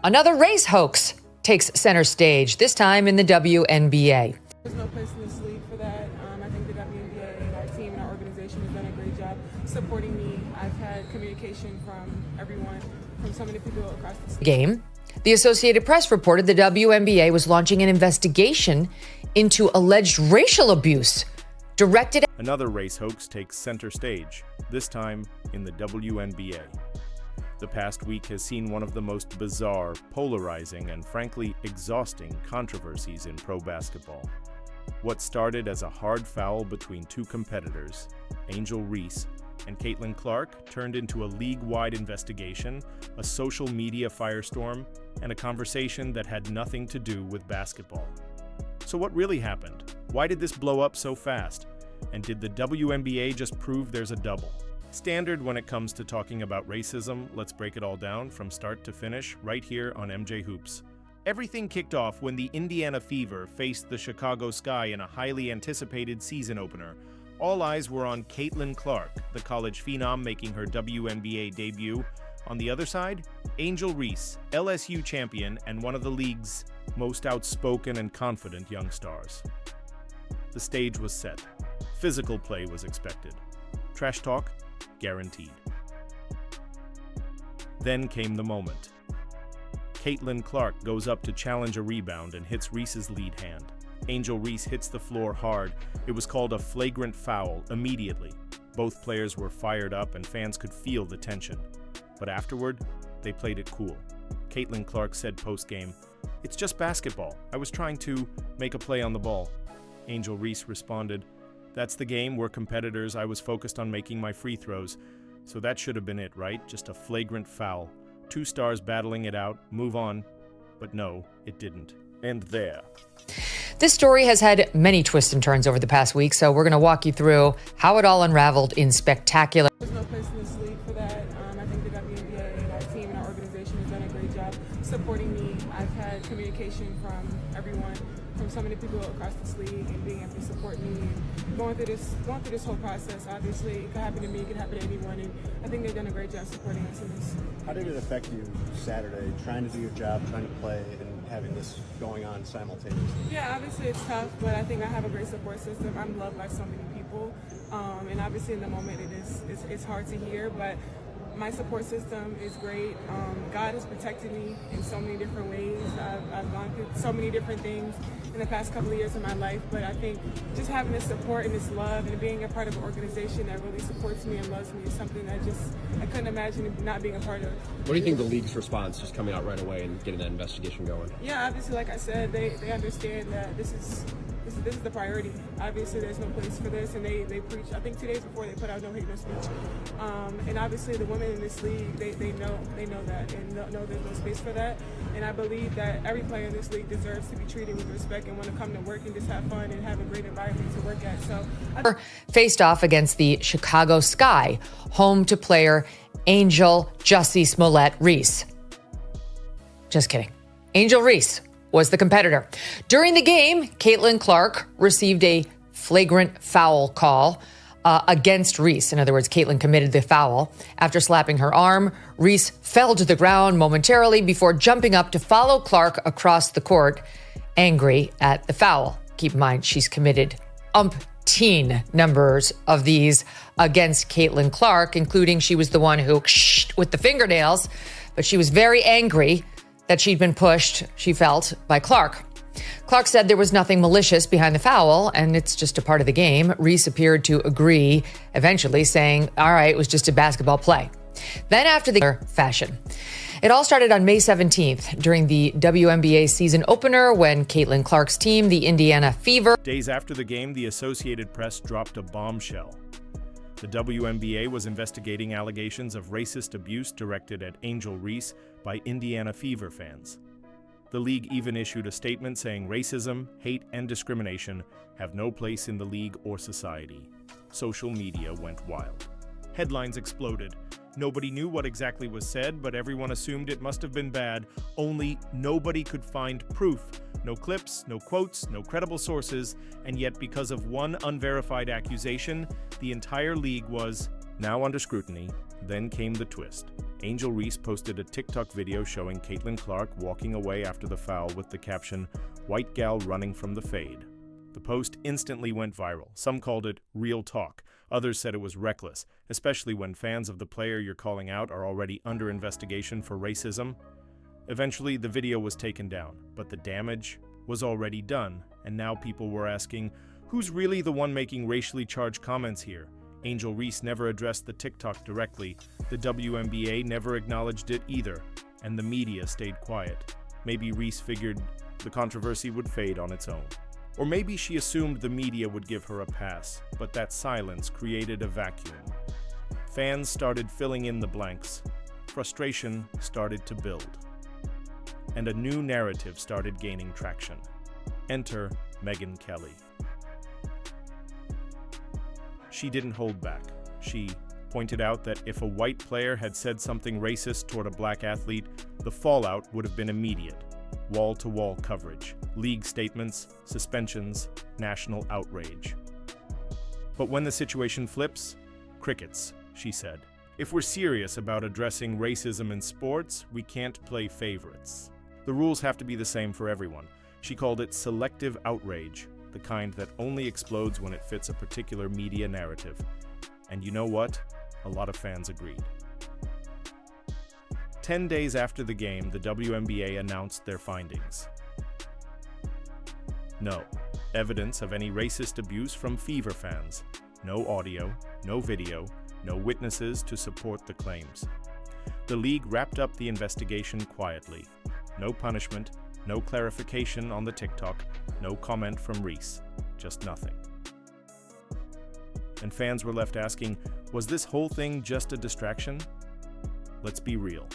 Another race hoax takes center stage, this time in the WNBA. There's no place in this league for that. I think the WNBA and our team and our organization has done a great job supporting me. I've had communication from everyone, from so many people across the game. The Associated Press reported the WNBA was launching an investigation into alleged racial abuse directed at Another race hoax takes center stage, this time in the WNBA. The past week has seen one of the most bizarre, polarizing, and frankly exhausting controversies in pro basketball. What started as a hard foul between two competitors, Angel Reese and Caitlin Clark, turned into a league-wide investigation, a social media firestorm, and a conversation that had nothing to do with basketball. So what really happened? Why did this blow up so fast? And did the WNBA just prove there's a double? Standard when it comes to talking about racism, let's break it all down from start to finish right here on MJ Hoops. Everything kicked off when the Indiana Fever faced the Chicago Sky in a highly anticipated season opener. All eyes were on Caitlin Clark, the college phenom making her WNBA debut. On the other side, Angel Reese, LSU champion and one of the league's most outspoken and confident young stars. The stage was set. Physical play was expected. Trash talk? Guaranteed. Then came the moment. Caitlin Clark goes up to challenge a rebound and hits Reese's lead hand. Angel Reese hits the floor hard. It was called a flagrant foul immediately. Both players were fired up and fans could feel the tension. But afterward, they played it cool. Caitlin Clark said post-game, "It's just basketball. I was trying to make a play on the ball." Angel Reese responded, "That's the game. We're competitors. I was focused on making my free throws. So that should have been it, right? Just a flagrant foul. Two stars battling it out. Move on." But no, it didn't. And there. This story has had many twists and turns over the past week, so we're going to walk you through how it all unraveled in spectacular. There's no place in this league for that. I think the WNBA and our team and our organization has done a great job supporting me. I've had communication from everyone, from so many people across this league, and being able to support me and going through this whole process. Obviously, it could happen to me, it could happen to anyone, and I think they've done a great job supporting us in this. How did it affect you Saturday, trying to do your job, trying to play, and having this going on simultaneously? Yeah, obviously it's tough, but I think I have a great support system. I'm loved by so many people, and obviously in the moment it's hard to hear, but my support system is great. God has protected me in so many different ways. I've gone through so many different things in the past couple of years of my life, but I think just having this support and this love and being a part of an organization that really supports me and loves me is something that I couldn't imagine not being a part of. What do you think the league's response, just coming out right away and getting that investigation going? Yeah, obviously, like I said, they understand that this is the priority. Obviously, there's no place for this, and they preach. I think 2 days before they put out no hate, no speech. And obviously, the women in this league, they know that, and know there's no space for that. And I believe that every player in this league deserves to be treated with respect and want to come to work and just have fun and have a great environment to work at. So, faced off against the Chicago Sky, home to player Angel Jussie Smollett Reese. Just kidding. Angel Reese was the competitor. During the game, Caitlin Clark received a flagrant foul call against Reese. In other words, Caitlin committed the foul. After slapping her arm, Reese fell to the ground momentarily before jumping up to follow Clark across the court, angry at the foul. Keep in mind, she's committed umpteen numbers of these against Caitlin Clark, including she was the one who with the fingernails, but she was very angry that she'd been pushed, she felt, by Clark. Clark said there was nothing malicious behind the foul, and it's just a part of the game. Reese appeared to agree, eventually saying, all right, it was just a basketball play. Then after the fashion, it all started on May 17th during the WNBA season opener when Caitlin Clark's team, the Indiana Fever. Days after the game, the Associated Press dropped a bombshell. The WNBA was investigating allegations of racist abuse directed at Angel Reese by Indiana Fever fans. The league even issued a statement saying racism, hate, and discrimination have no place in the league or society. Social media went wild. Headlines exploded. Nobody knew what exactly was said, but everyone assumed it must have been bad, only nobody could find proof. No clips, no quotes, no credible sources, and yet because of one unverified accusation, the entire league was now under scrutiny. Then came the twist. Angel Reese posted a TikTok video showing Caitlin Clark walking away after the foul with the caption, "White gal running from the fade." The post instantly went viral. Some called it real talk. Others said it was reckless, especially when fans of the player you're calling out are already under investigation for racism. Eventually, the video was taken down, but the damage was already done, and now people were asking, who's really the one making racially charged comments here? Angel Reese never addressed the TikTok directly, the WNBA never acknowledged it either, and the media stayed quiet. Maybe Reese figured the controversy would fade on its own. Or maybe she assumed the media would give her a pass, but that silence created a vacuum. Fans started filling in the blanks. Frustration started to build. And a new narrative started gaining traction. Enter Megyn Kelly. She didn't hold back. She pointed out that if a white player had said something racist toward a black athlete, the fallout would have been immediate. Wall-to-wall coverage, league statements, suspensions, national outrage. But when the situation flips, crickets, she said. If we're serious about addressing racism in sports, we can't play favorites. The rules have to be the same for everyone. She called it selective outrage, the kind that only explodes when it fits a particular media narrative. And you know what? A lot of fans agreed. 10 days after the game, the WNBA announced their findings. No evidence of any racist abuse from Fever fans. No audio, no video, no witnesses to support the claims. The league wrapped up the investigation quietly. No punishment, no clarification on the TikTok, no comment from Reese. Just nothing. And fans were left asking, was this whole thing just a distraction? Let's be real.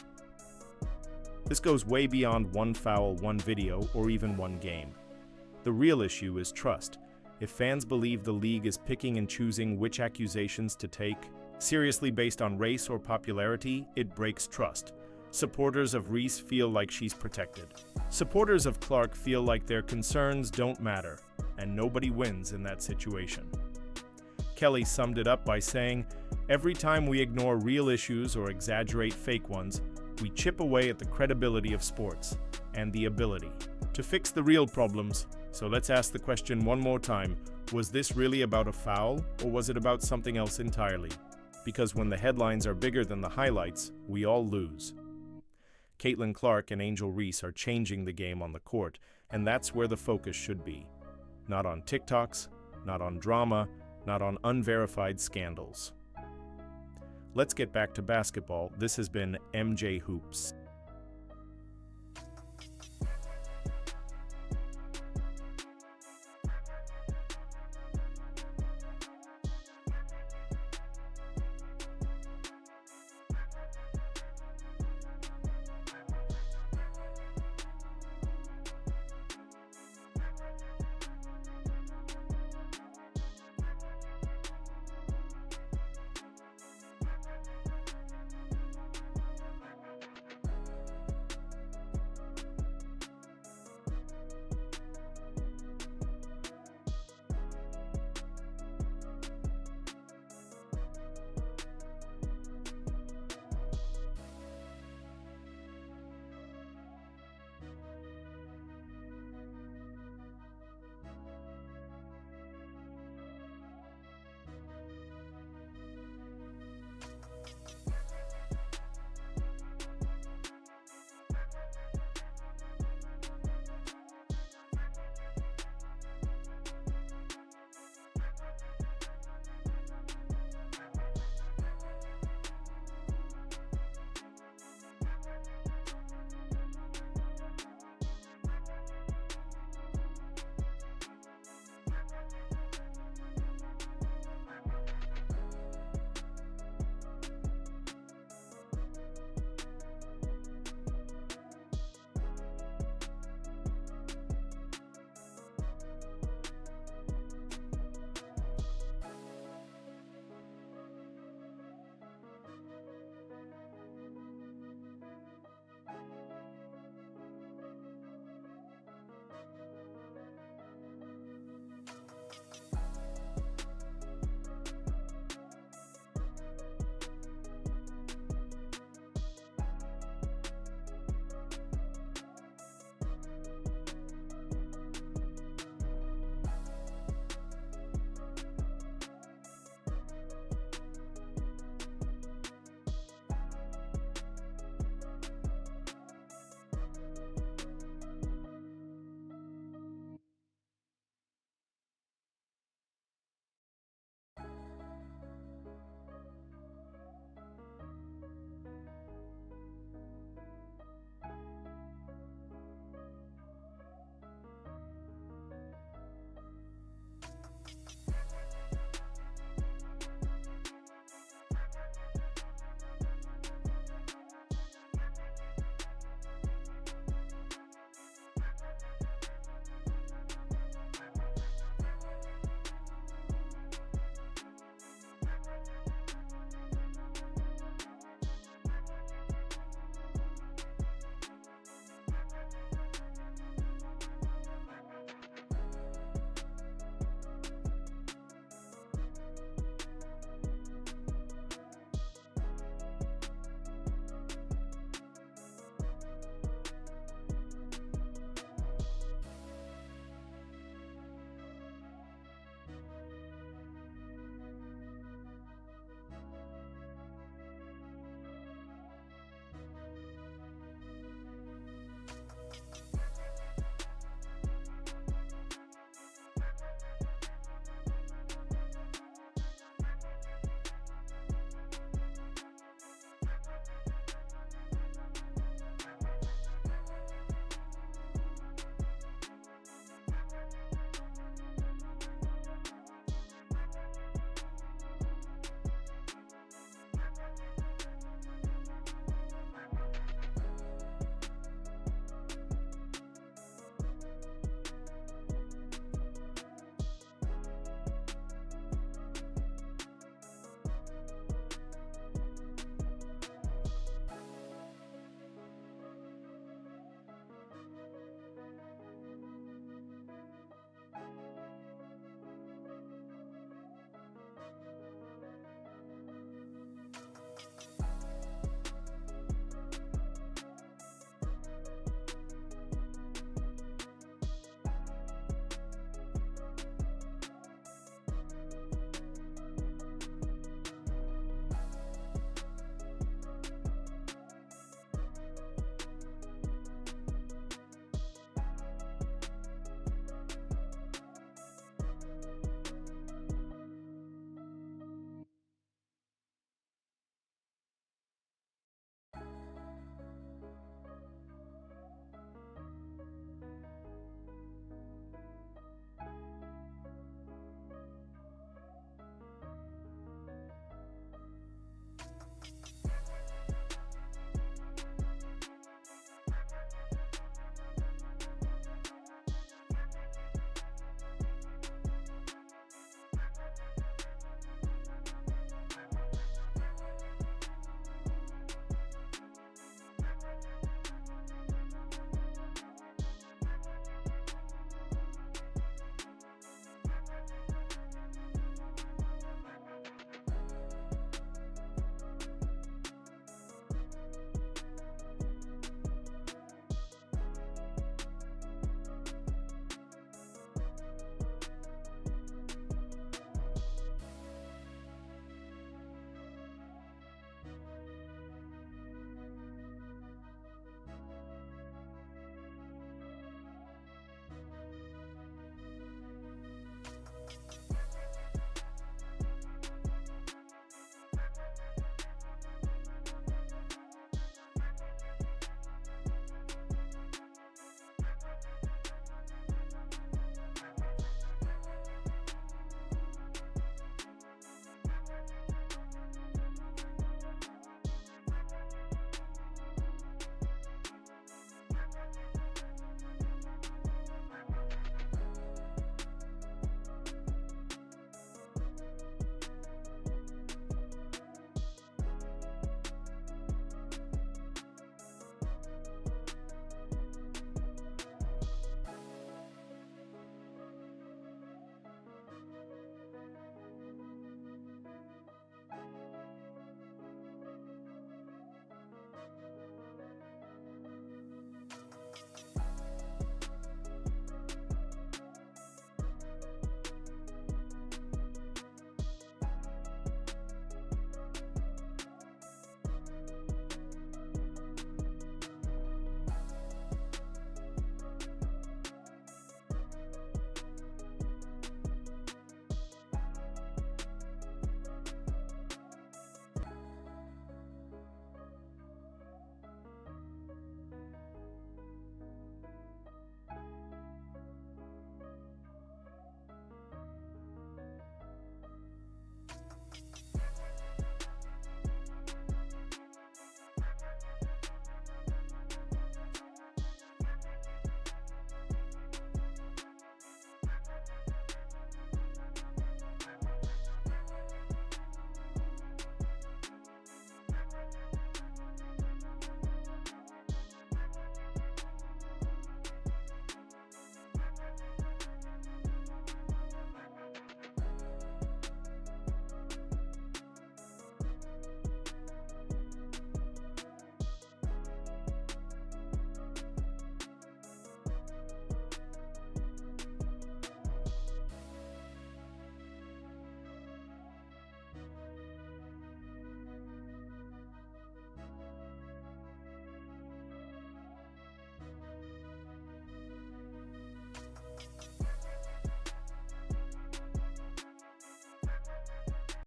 This goes way beyond one foul, one video, or even one game. The real issue is trust. If fans believe the league is picking and choosing which accusations to take seriously based on race or popularity, it breaks trust. Supporters of Reese feel like she's protected. Supporters of Clark feel like their concerns don't matter, and nobody wins in that situation. Kelly summed it up by saying, "Every time we ignore real issues or exaggerate fake ones, we chip away at the credibility of sports and the ability to fix the real problems." So let's ask the question one more time. Was this really about a foul, or was it about something else entirely? Because when the headlines are bigger than the highlights, we all lose. Caitlin Clark and Angel Reese are changing the game on the court, and that's where the focus should be. Not on TikToks, not on drama, not on unverified scandals. Let's get back to basketball. This has been MJ Hoops.